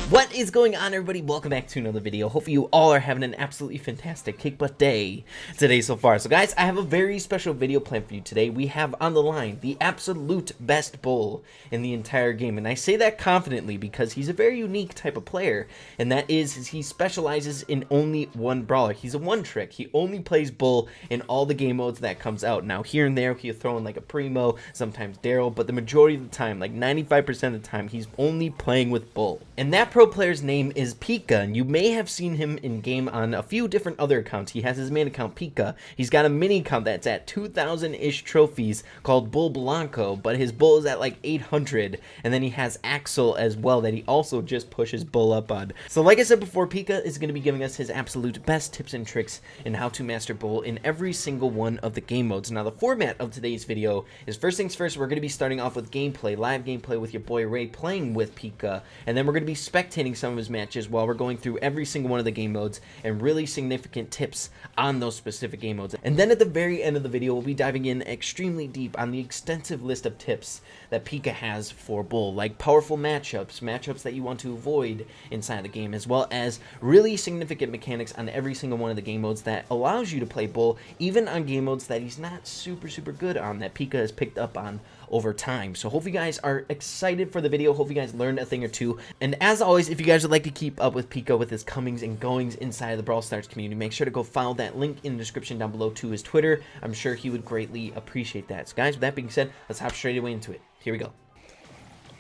What is going on, everybody? Welcome back to another video. Hopefully you all are having an absolutely fantastic kick butt day today so far. So guys, I have a very special video planned for you today. We have on the line the absolute best bull in the entire game, and I say that confidently because he's a very unique type of player, and that is he specializes in only one brawler. He's a one trick. He only plays bull in all the game modes that comes out. Now here and there he'll throw in like a primo, sometimes Daryl, but the majority of the time, like 95% of the time, he's only playing with bull. And that pro player's name is Pika, and you may have seen him in game on a few different other accounts. He has his main account Pika. He's got a mini account that's at 2,000-ish trophies called Bull Blanco, but his bull is at like 800, and then he has Axel as well that he also just pushes bull up on. So like I said before, Pika is going to be giving us his absolute best tips and tricks in how to master bull in every single one of the game modes. Now the format of today's video is, first things first, we're going to be starting off with gameplay, live gameplay with your boy Ray playing with Pika, and then we're going to be spectating some of his matches while we're going through every single one of the game modes and really significant tips on those specific game modes. And then at the very end of the video, we'll be diving in extremely deep on the extensive list of tips that Pika has for bull, like powerful matchups that you want to avoid inside the game, as well as really significant mechanics on every single one of the game modes that allows you to play bull even on game modes that he's not super good on, that Pika has picked up on over time. So hope you guys are excited for the video. Hope you guys learned a thing or two. And as always, if you guys would like to keep up with Pika with his comings and goings inside of the Brawl Stars community, make sure to go follow that link in the description down below to his Twitter. I'm sure he would greatly appreciate that. So guys, with that being said, let's hop straight away into it. Here we go.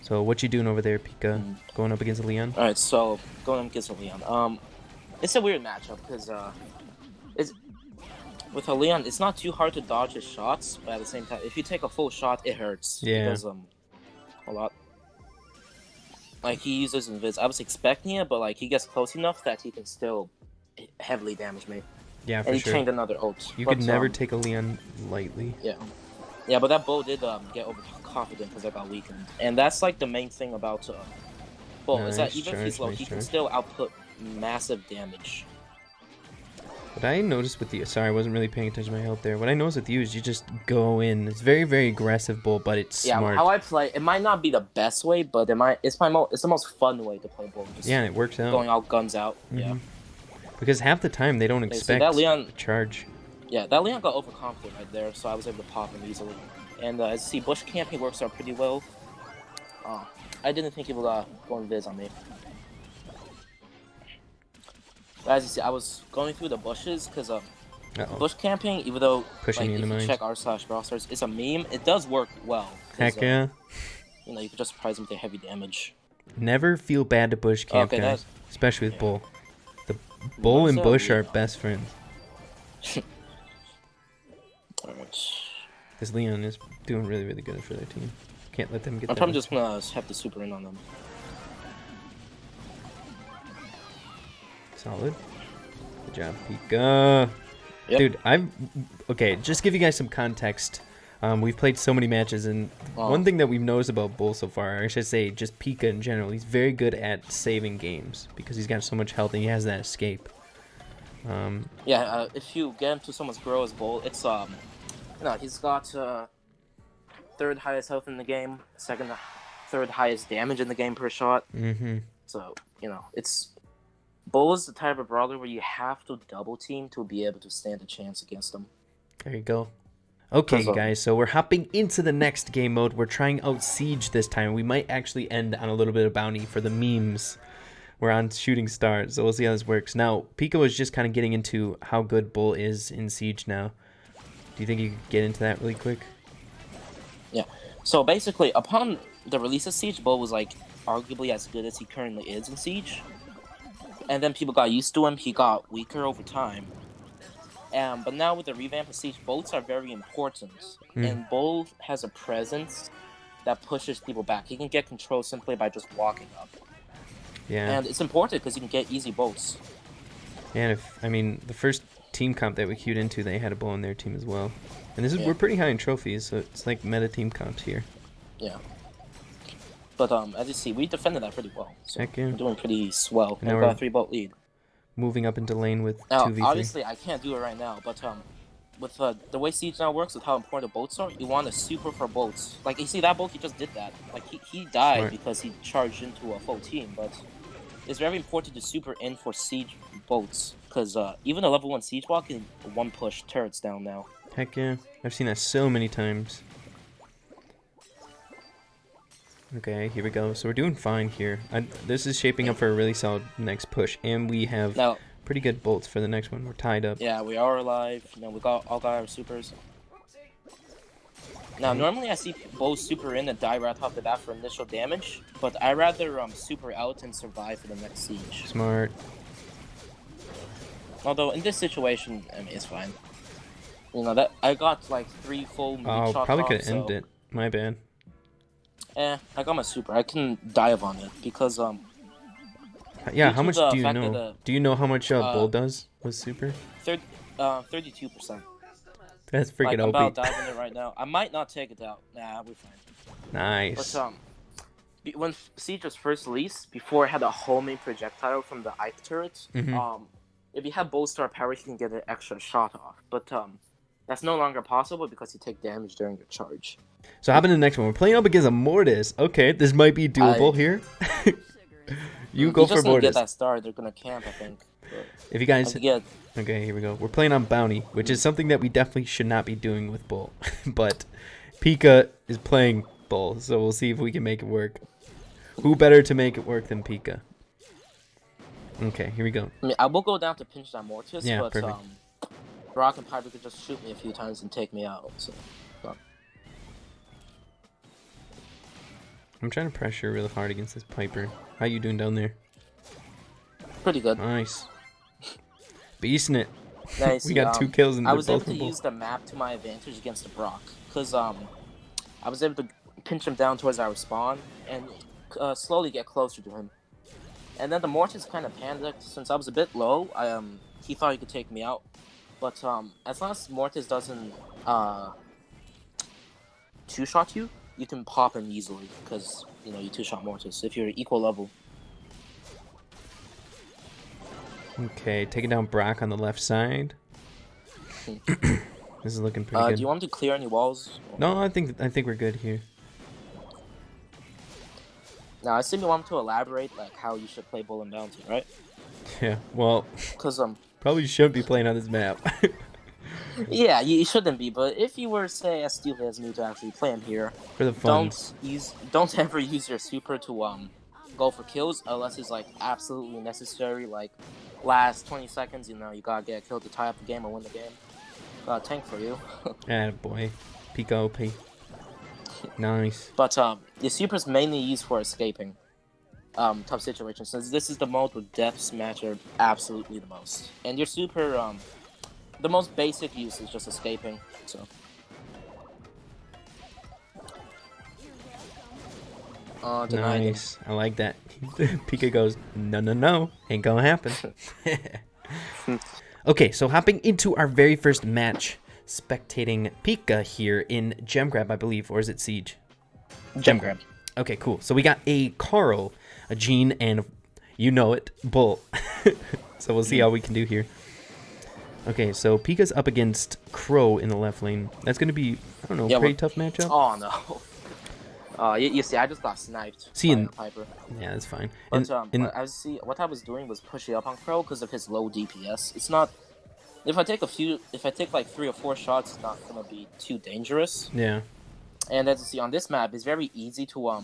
So what you doing over there, Pika? Going up against Leon? Alright, so going up against Leon. It's a weird matchup because it's with a Leon, it's not too hard to dodge his shots, but at the same time, if you take a full shot, it hurts. Yeah. Because, a lot. Like, he uses invis. I was expecting it, but, like, he gets close enough that he can still heavily damage me. Yeah, for and he sure. trained another ult. You could never take a Leon lightly. Yeah. Yeah, but that bull did get overconfident because I got weakened. And that's, like, the main thing about bull, is that even if he's low, he can still output massive damage. What I noticed with you, sorry, I wasn't really paying attention to my health there. What I noticed with you is you just go in. It's very aggressive bull, but it's smart. Yeah, how I play, it might not be the best way, but it's the most fun way to play bull. Just yeah, and it works out. Going out, guns out. Yeah. Because half the time they don't expect that Leon, a charge. Yeah, that Leon got overconfident right there, so I was able to pop him easily. And as you see, bush camping works out pretty well. I didn't think he would go invis on me. As you see, I was going through the bushes because bush camping, even though pushing like, if you check r/Brawlstars, it's a meme. It does work well. Heck yeah. You know, you can just surprise them with their heavy damage. Never feel bad to bush camp, guys, especially with bull. The bull and bush are best friends. This Leon is doing really good for their team. Can't let them get. I'm probably just gonna have to super in on them. Solid. Good job, Pika. Yep. Dude, okay, just give you guys some context. We've played so many matches, and one thing that we've noticed about Bull so far, or I should say just Pika in general, he's very good at saving games because he's got so much health and he has that escape. If you get into someone's grow as Bull, it's he's got third highest health in the game, third highest damage in the game per shot. So, Bull is the type of brawler where you have to double team to be able to stand a chance against them. There you go. Okay, guys, so we're hopping into the next game mode. We're trying out Siege this time. We might actually end on a little bit of bounty for the memes. We're on Shooting Stars, so we'll see how this works. Now, Pika was just kind of getting into how good Bull is in Siege now. Do you think you could get into that really quick? Yeah. So basically, upon the release of Siege, Bull was like arguably as good as he currently is in Siege. And then people got used to him. He got weaker over time. But now with the revamp of Siege, bolts are very important. And Bull has a presence that pushes people back. He can get control simply by just walking up. Yeah. And it's important because you can get easy bolts. And the first team comp that we queued into, they had a bull on their team as well. And we're pretty high in trophies, so it's like meta team comps here. Yeah. But as you see, we defended that pretty well. So Heck yeah. we're doing pretty swell. And We've got a 3-bolt lead. Moving up into lane with now, 2v3. Obviously, I can't do it right now, but with the way Siege now works, with how important the bolts are, you want to super for bolts. Like, you see that bolt, he just did that. Like, he died because he charged into a full team, but it's very important to super in for siege bolts, because even a level 1 siege ball can one push turrets down now. Heck yeah. I've seen that so many times. Okay, here we go. So we're doing fine here. This is shaping up for a really solid next push, and we have Now, pretty good bolts for the next one. We're tied up. yeah, we are alive. Now we all got our supers. Now, normally I see bows super in and die right off the bat for initial damage, but I rather super out and survive for the next siege. Smart. Although in this situation, I mean, it's fine. You know that I got like 3 full meat shots. Oh, probably could off, have ended it. My bad. I got my super. I can dive on it because Yeah, due how to much the do you fact know? that Do you know how much bull does with super? 32%. That's freaking Like, I'm OP. about diving it right now. I might not take it out. Nah, we're fine. Nice. But when Siege was first released, before it had a homing projectile from the Ike turret, if you have bow star power, you can get an extra shot off. But that's no longer possible because you take damage during your charge. So how about the next one? We're playing up against a Mortis. Okay, this might be doable here. You go for just Mortis. Get that star, they're gonna camp, I think. But if you guys get... Okay, here we go. We're playing on Bounty, which is something that we definitely should not be doing with Bull. But Pika is playing Bull, so we'll see if we can make it work. Who better to make it work than Pika? Okay, here we go. I mean, I will go down to pinch that Mortis, yeah, but perfect. Brock and Piper could just shoot me a few times and take me out. So. I'm trying to pressure really hard against this Piper. How you doing down there? Pretty good. Nice. Beasting it. Nice. We got 2 kills in the I was able both to of them. use the map to my advantage against the Brock, because I was able to pinch him down towards our spawn and slowly get closer to him. And then the Mortis kind of panicked since I was a bit low. He thought he could take me out, but as long as Mortis doesn't two-shot you, you can pop him easily because you know you two-shot Mortis if you're equal level. Okay, taking down Brock on the left side. This is looking pretty good. Do you want me to clear any walls? No, I think we're good here. Now, I assume you want me to elaborate like how you should play Bull and Bounty, right? Yeah, well, because probably shouldn't be playing on this map. Yeah, you shouldn't be, but if you were, say, as stupid as me to actually play him here, For the fun. don't ever use your super to go for kills unless it's like absolutely necessary, like last 20 seconds, you know, you gotta get a kill to tie up the game or win the game. Got a tank for you. Attaboy. Pika OP. Nice. But your super's mainly used for escaping tough situations, since this is the mode where deaths matter absolutely the most. And your super, the most basic use is just escaping, so. Nice. I like that. Pika goes, no, ain't gonna happen. Okay, so hopping into our very first match, spectating Pika here in Gem Grab, I believe, or is it Siege? Gem Grab. Okay, cool. So we got a Carl, a Jean, and you know it, Bull. So we'll see how we can do here. Okay, so Pika's up against Crow in the left lane. That's gonna be, I don't know, pretty tough matchup. Oh no. You see, I just got sniped by Piper. Yeah, that's fine. But what I was doing was pushing up on Crow because of his low DPS. It's not. If I take like 3 or 4 shots, it's not gonna be too dangerous. Yeah. And as you see on this map, it's very easy to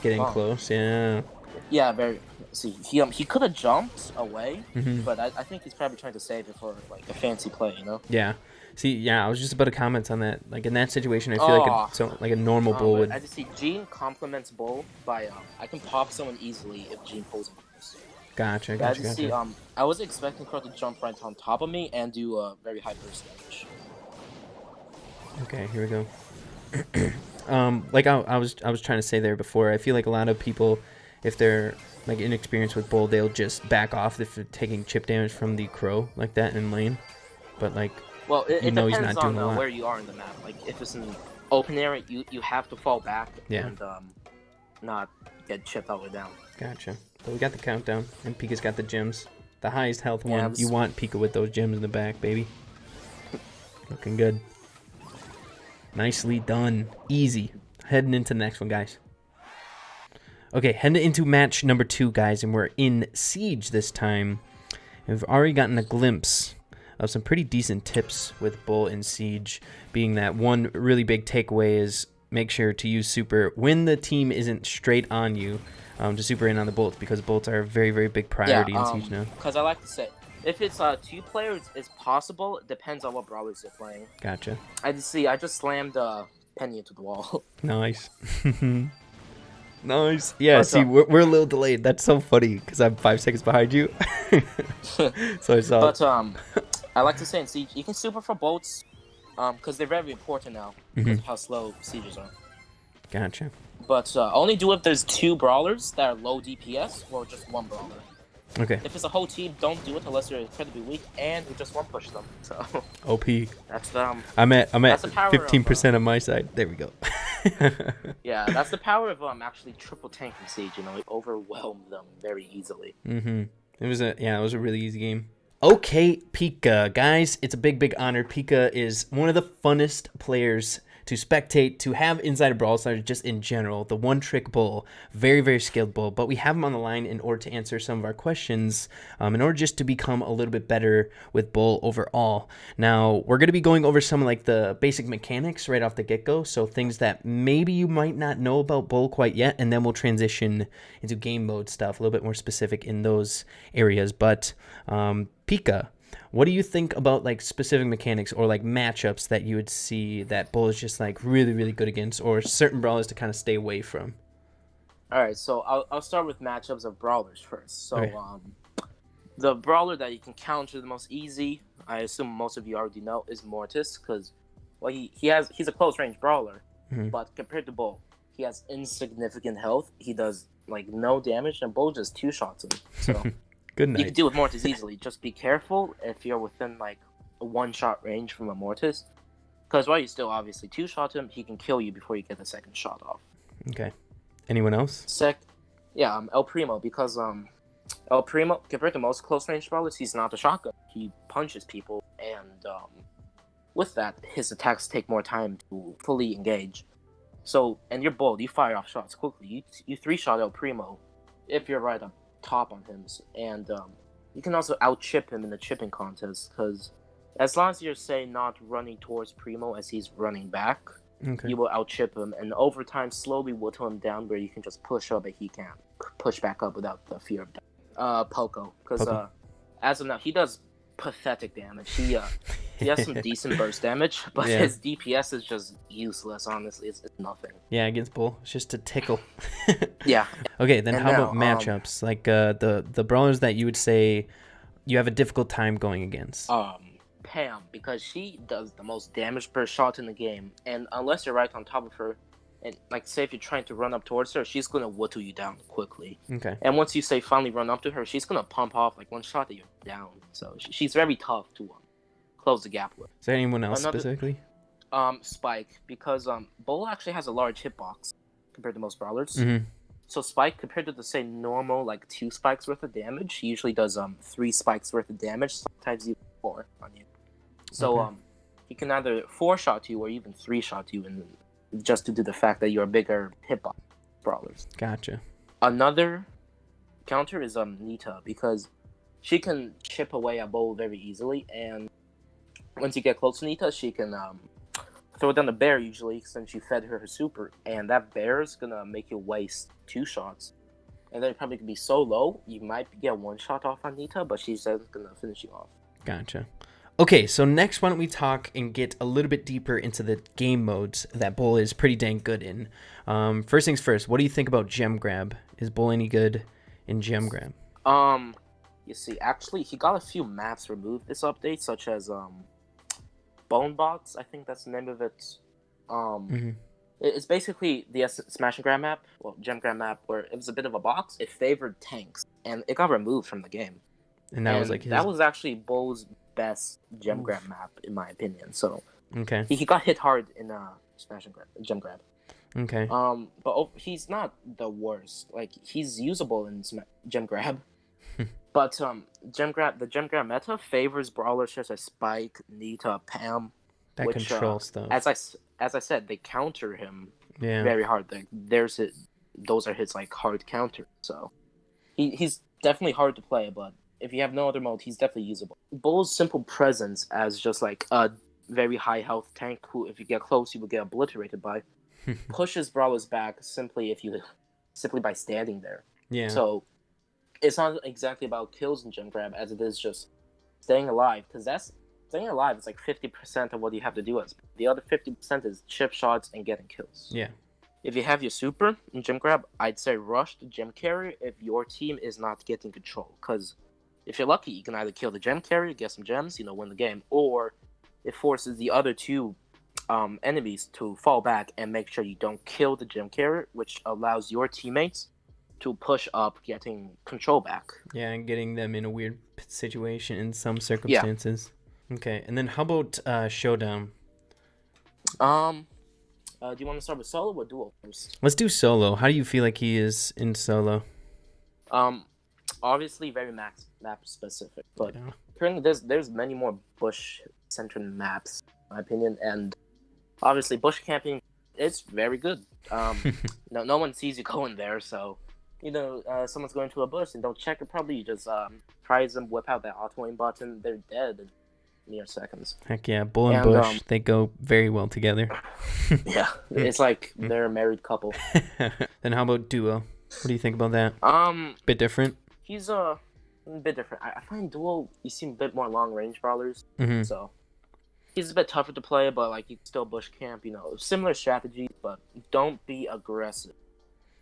get in close. Yeah. Yeah, very. See, he could have jumped away, but I think he's probably trying to save it for like a fancy play, you know? Yeah. See, yeah, I was just about to comment on that. Like in that situation, I feel like a normal Bull would. I just see Jean complements Bull by I can pop someone easily if Jean pulls him first. Gotcha. I just see I was expecting Crow to jump right on top of me and do a very high burst damage. Okay, here we go. Like I was trying to say there before, I feel like a lot of people, if they're like inexperienced with Bull, they'll just back off if they're taking chip damage from the Crow like that in lane. But like, well, it depends he's not doing on where you are in the map. Like if it's an open area, you have to fall back and not get chipped all the way down. Gotcha. But we got the countdown, and Pika's got the gems. The highest health one. Yeah, you want Pika with those gems in the back, baby. Looking good. Nicely done. Easy. Heading into the next one, guys. Okay, heading into match number 2, guys, and we're in Siege this time. And we've already gotten a glimpse of some pretty decent tips with Bull in Siege, being that one really big takeaway is make sure to use super when the team isn't straight on you, to super in on the bolts, because bolts are a very, very big priority in Siege now. Because I like to say, if it's 2 players, it's possible. It depends on what brawlers you're playing. Gotcha. I just slammed Penny into the wall. Nice. Nice. Yeah, But, see, we're a little delayed. That's so funny because I'm 5 seconds behind you. So I saw. But I like to say in Siege, you can super for bolts, because they're very important now because of how slow Sieges are. Gotcha. But only do if there's 2 brawlers that are low DPS or just 1 brawler. Okay. If it's a whole team, don't do it unless you're incredibly weak and you just one push them. So OP. that's I'm at that's the power 15% on my side. There we go. Yeah, that's the power of actually triple tank in Siege. You know, it overwhelmed them very easily. It was a really easy game. Okay, Pika, guys, it's a big honor. Pika is one of the funnest players to spectate, to have inside of Brawl Stars, just in general. The one-trick bull, very skilled bull. But we have him on the line in order to answer some of our questions, in order just to become a little bit better with bull overall. Now, we're going to be going over some like the basic mechanics right off the get-go, so things that maybe you might not know about bull quite yet, and then we'll transition into game mode stuff, a little bit more specific in those areas. But Pika, what do you think about like specific mechanics or like matchups that you would see that bull is just like really good against, or certain brawlers to kind of stay away from? All right, so I'll start with matchups of brawlers first. So Okay. The brawler that you can counter the most easy, I assume most of you already know, is Mortis, because he's a close range brawler, but compared to Bull, he has insignificant health. He does like no damage, and Bull just 2-shots him. So Good night. you can deal with Mortis easily. Just be careful if you're within like a 1-shot range from a Mortis, because while you still obviously 2-shot him, he can kill you before you get the second shot off. Okay. Anyone else? El Primo, because El Primo, compared to most close range brawlers, he's not a shotgun. He punches people, and with that, his attacks take more time to fully engage. So, and you're bold, you fire off shots quickly. You 3-shot El Primo if you're right up top on him, and you can also out-chip him in the chipping contest, because as long as you're, say, not running towards Primo as he's running back, you will out-chip him, and over time slowly whittle him down where you can just push up, but he can't push back up without the fear of death. Poco, because as of now, he does pathetic damage. He has some decent burst damage, but his DPS is just useless, honestly. It's nothing. Yeah, against bull, it's just a tickle. Yeah. Okay, then how about matchups? Like the brawlers that you would say you have a difficult time going against? Pam, because she does the most damage per shot in the game, and unless you're right on top of her, and like say if you're trying to run up towards her, she's gonna whittle you down quickly. Okay. And once you say finally run up to her, she's gonna pump off like one shot that you're down. So she's very tough to close the gap with. Is there anyone else specifically? Spike, because Bull actually has a large hitbox compared to most brawlers. Mm-hmm. So Spike, compared to the say normal like 2 spikes worth of damage, he usually does 3 spikes worth of damage, sometimes even 4 on you. So he can either 4-shot you or even 3-shot you, and just due to the fact that you're a bigger hitbox brawlers. Gotcha. Another counter is Nita, because she can chip away at Bull very easily, and once you get close to Nita, she can throw down the bear usually, since you fed her super, and that bear is gonna make you waste 2 shots. And then you're probably gonna be so low, you might get 1 shot off on Nita, but she's just gonna finish you off. Gotcha. Okay, so next why don't we talk and get a little bit deeper into the game modes that Bull is pretty dang good in. First things first, what do you think about gem grab? Is Bull any good in gem grab? You see, actually, he got a few maps removed this update, such as Bone Box, I think that's the name of it. It's basically the Smash and Grab map, well, gem grab map, where it was a bit of a box. It favored tanks, and it got removed from the game. And that was like that was actually Bull's best gem grab map, in my opinion. So okay, he got hit hard in Smash and Grab, gem grab. Okay. But he's not the worst. Like, he's usable in gem grab. But the gem grab meta favors brawlers such as Spike, Nita, Pam. That control stuff. As I said, they counter him very hard. There's those are his like hard counters. So he's definitely hard to play, but if you have no other mode, he's definitely usable. Bull's simple presence as just like a very high health tank who, if you get close, you will get obliterated by, pushes brawlers back simply by standing there. Yeah. So it's not exactly about kills in gem grab as it is just staying alive, because staying alive is like 50% of what you have to do. As the other 50% is chip shots and getting kills. Yeah. If you have your super in gem grab, I'd say rush the gem carrier if your team is not getting control. Because if you're lucky, you can either kill the gem carrier, get some gems, win the game, or it forces the other two enemies to fall back and make sure you don't kill the gem carrier, which allows your teammates to push up, getting control back. Yeah, and getting them in a weird situation in some circumstances. Yeah. Okay, and then how about Showdown? Do you want to start with solo or duo first? Let's do solo. How do you feel like he is in solo? Obviously very map specific, but currently there's many more bush-centered maps, in my opinion, and obviously bush camping is very good. No one sees you going there, so someone's going to a bush and don't check it properly. You just prize them, whip out that auto aim button, they're dead in mere seconds. Heck yeah, bull and bush, they go very well together. Yeah, it's like they're a married couple. Then how about duo? What do you think about that? Bit different. He's a bit different. I find duo, you seem a bit more long range brawlers, so he's a bit tougher to play, but like you can still bush camp. Similar strategy, but don't be aggressive.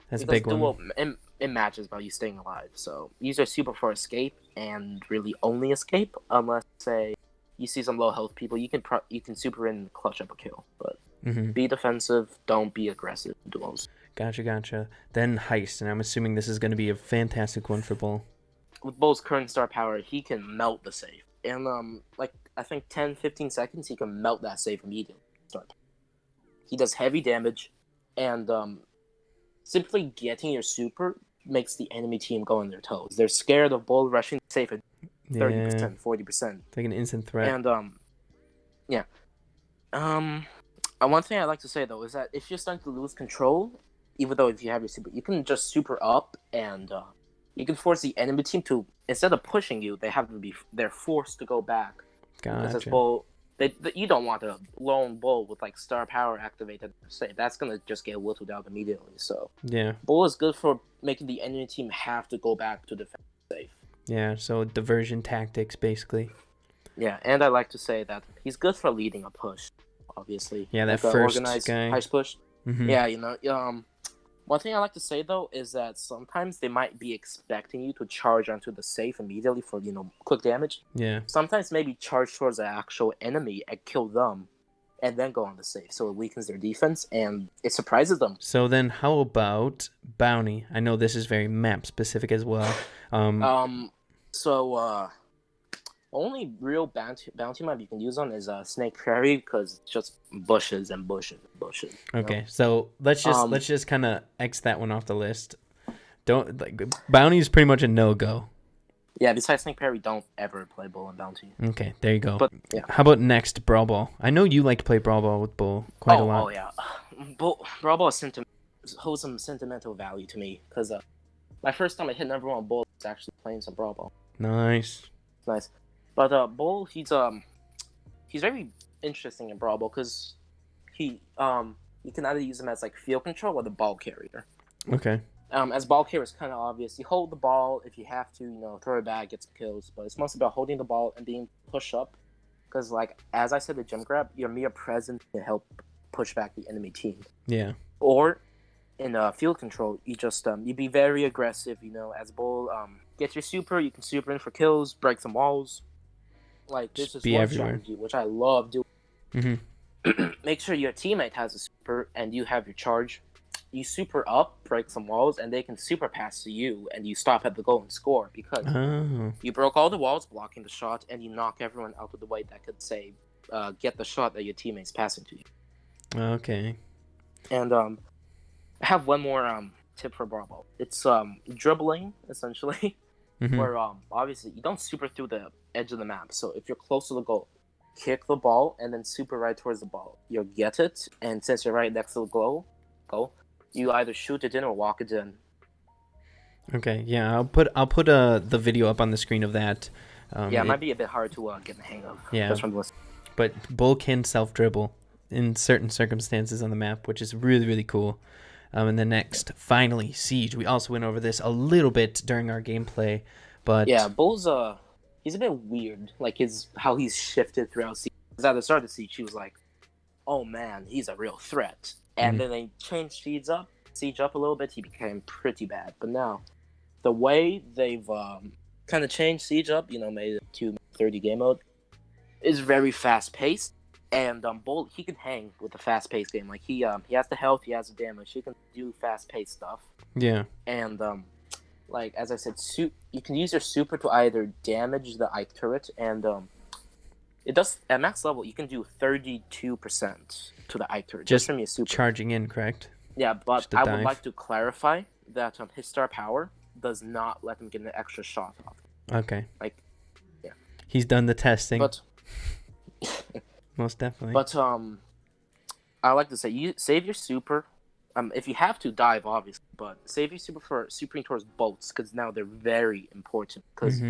That's because a big duo, one. It matches by you staying alive. So use your super for escape and really only escape, unless say you see some low health people. You can super in and clutch up a kill, but be defensive. Don't be aggressive in duos. Gotcha. Then Heist, and I'm assuming this is going to be a fantastic one for Bull. With Bull's current star power, he can melt the safe. And I think 10-15 seconds, he can melt that safe immediately. He does heavy damage, and simply getting your super makes the enemy team go on their toes. They're scared of Bull rushing the safe at 30%, 40%. Like an instant threat. And one thing I like to say though is that if you're starting to lose control, even though if you have your super, you can just super up and you can force the enemy team to, instead of pushing you, they're forced to go back. Gotcha. Bull, you don't want a lone Bull with like star power activated. Say that's gonna just get whittled out immediately. So yeah, Bull is good for making the enemy team have to go back to defend safe. Yeah, so diversion tactics basically. Yeah, and I like to say that he's good for leading a push. Obviously. Yeah, that like first organized guy. Heist push. Yeah, one thing I like to say though is that sometimes they might be expecting you to charge onto the safe immediately for quick damage. Yeah. Sometimes maybe charge towards the actual enemy and kill them, and then go on the safe, so it weakens their defense and it surprises them. So then, how about bounty? I know this is very map specific as well. Only real bounty map you can use on is Snake Prairie because it's just bushes and bushes and bushes. Okay, so let's just kind of X that one off the list. Bounty is pretty much a no-go. Yeah, besides Snake Prairie, don't ever play Bull and Bounty. Okay, there you go. But yeah. How about next Brawl Ball? I know you like to play Brawl Ball with Bull quite a lot. Oh yeah, Brawl Ball holds some sentimental value to me because my first time I hit number 1 Bull was actually playing some Brawl Ball. Nice. But Bull, he's very interesting in Brawl Ball because you can either use him as like field control or the ball carrier. Okay. As ball carrier is kind of obvious. You hold the ball if you have to, throw it back, get some kills. But it's mostly about holding the ball and being pushed up. Because like as I said, the gem grab, your mere presence can help push back the enemy team. Yeah. Or in field control, you just you be very aggressive. As Bull, get your super. You can super in for kills, break some walls. Like this is one strategy which I love doing. Make sure your teammate has a super and you have your charge. You super up, break some walls, and they can super pass to you, and you stop at the goal and score because you broke all the walls blocking the shot, and you knock everyone out of the way that could get the shot that your teammate's passing to you. Okay. And I have one more tip for Brawl Ball. It's dribbling essentially. Where obviously you don't super through the edge of the map. So if you're close to the goal, kick the ball and then super right towards the ball. You'll get it, and since you're right next to the goal, You either shoot it in or walk it in. Okay, yeah, I'll put the video up on the screen of that. Yeah, it might be a bit hard to get the hang of. Yeah. Just from the list. But Bull can self dribble in certain circumstances on the map, which is really, really cool. And then next, finally, Siege. We also went over this a little bit during our gameplay, but Yeah, Bull's he's a bit weird. Like how he's shifted throughout Siege. Because at the start of Siege, he was like, "Oh man, he's a real threat." And then they changed Siege up a little bit. He became pretty bad. But now, the way they've kind of changed Siege up, made it to 30 game mode, is very fast paced. And Bull, he can hang with a fast paced game. Like he has the health, he has the damage, he can do fast paced stuff. Yeah. And like as I said, you can use your super to either damage the Ike turret, and it does at max level. You can do 32% to the Ike turret just from your super charging in, correct? Yeah, but I would like to clarify that his star power does not let him get an extra shot off. Okay. Like, yeah. He's done the testing. But most definitely. But I like to say you save your super. If you have to dive, obviously, but save your super for supering towards boats because now they're very important. Because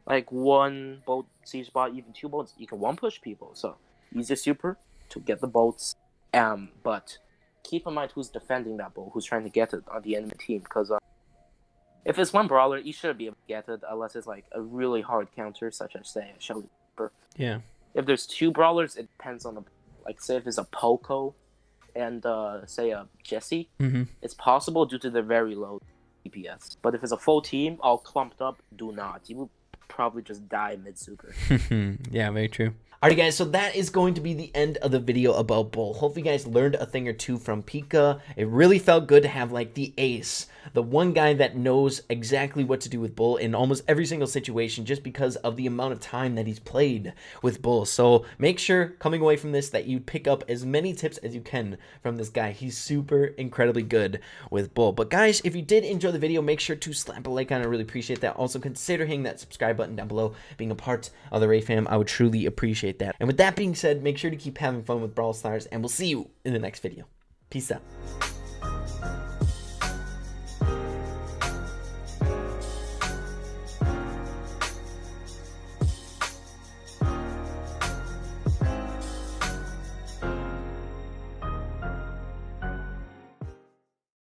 like one boat siege bot, even two boats, you can one push people. So use your super to get the boats. But keep in mind who's defending that boat, who's trying to get it on the enemy team. Because if it's one brawler, you should be able to get it unless it's like a really hard counter, such as say a Shelly super. Yeah. If there's two brawlers, it depends on say if it's a Poco and say a Jesse, it's possible due to their very low DPS. But if it's a full team all clumped up, do not. You will probably just die mid super. Yeah, very true. Alright guys, so that is going to be the end of the video about Bull. Hopefully you guys learned a thing or two from Pika. It really felt good to have like the ace, the one guy that knows exactly what to do with Bull in almost every single situation just because of the amount of time that he's played with Bull. So make sure coming away from this that you pick up as many tips as you can from this guy. He's super incredibly good with Bull. But guys, if you did enjoy the video, make sure to slap a like on it. I really appreciate that. Also consider hitting that subscribe button down below. Being a part of the Ray fam, I would truly appreciate that. And with that being said, make sure to keep having fun with Brawl Stars, and we'll see you in the next video. Peace out.